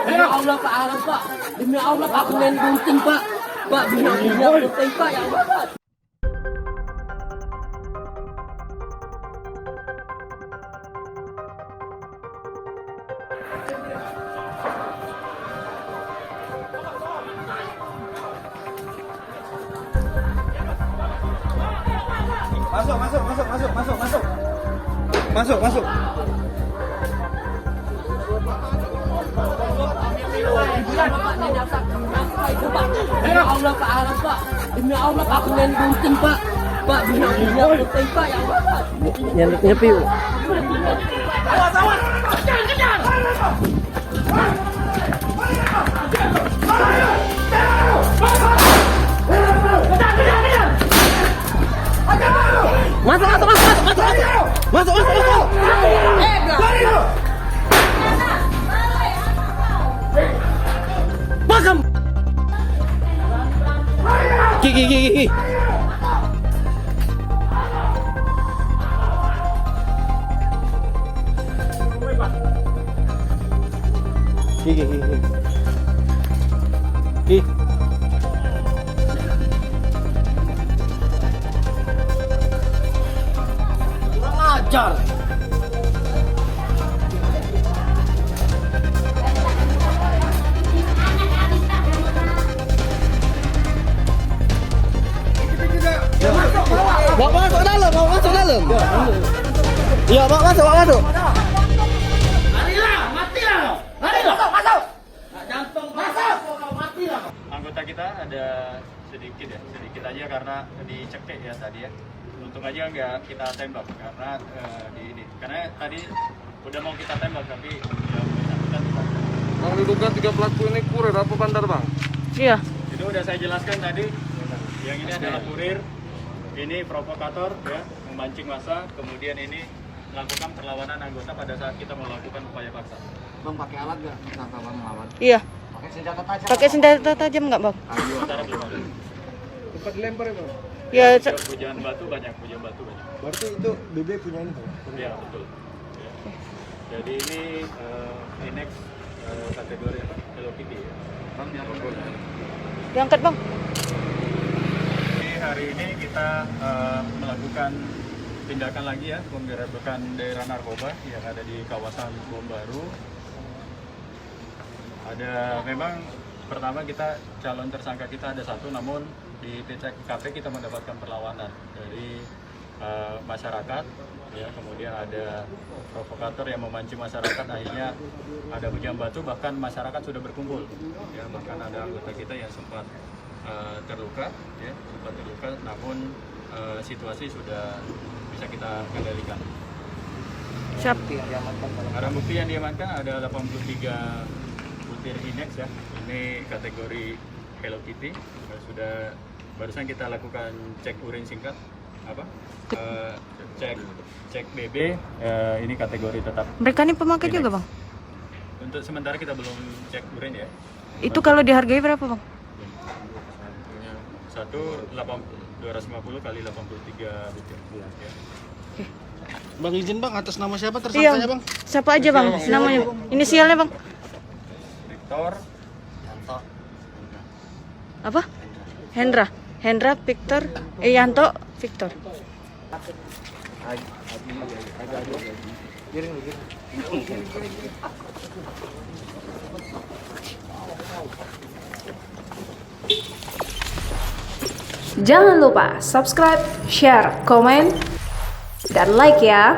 demi Allah Pak Alam Pak, demi Allah Pak, aku main gunting Pak, Pak bina gunting Pak, ya Allah Pak. Masuk. Demi Allah Pak Alam Pak, demi Allah Pak, aku main gunting Pak, Pak bina gunting Pak, ya Allah Pak. Nyepi. Kejar. Masuk. Makam. Gigi. Kurang ajar. Bawa masuk dalam. Iya, bawa masuk. Larilah, matilah. Masuk. Jantung masuk. Matilah. Anggota kita ada sedikit aja karena dicekik ya tadi ya. Untung aja nggak kita tembak karena tadi udah mau kita tembak tapi ya bersangkutan tidak. Bang, diduga 3 pelaku ini kurir apa bandar, Bang? Iya. Itu udah saya jelaskan tadi. Yang ini adalah kurir, ini provokator ya, memancing massa, kemudian ini melakukan perlawanan anggota pada saat kita melakukan upaya paksa. Bang pakai alat enggak? Kenapa Bang melawan? Iya. Pakai senjata tajam. Pakai senjata tajam nggak, Bang? Sementara belum ada. Tempat dilempar ya, Bang? Ya, Hujan batu banyak. Berarti itu BB punya ini, Bang? Ya betul. Ya. Jadi ini Inex kategori apa? Hello Kitty ya. Bang yang diangkat, Bang. Hari ini kita melakukan tindakan lagi ya, penggerebekan daerah narkoba yang ada di kawasan Bom Baru. Ada memang pertama kita calon tersangka kita ada satu, namun di TKP kita mendapatkan perlawanan dari masyarakat ya, kemudian ada provokator yang memancing masyarakat, akhirnya ada hujan batu, bahkan masyarakat sudah berkumpul ya, bahkan ada anggota kita yang sempat terluka, namun situasi sudah bisa kita kendalikan. Siap. Barang bukti yang diamankan ada 83 butir Inex ya, ini kategori Hello Kitty. Barusan kita lakukan cek urin singkat, cek BB, ini kategori tetap. Mereka ini pemakai Inex. juga, Bang? Untuk sementara kita belum cek urin ya. Itu kalau dihargai berapa, Bang? 250 kali 83 butir. Ya. Bang izin Bang, atas nama siapa Iya. tersangkanya Bang? Siapa aja, Bang? Namanya. Inisialnya, Bang? Victor, Apa? Hendra Victor Yanto Victor. Jangan lupa subscribe, share, komen, dan like ya.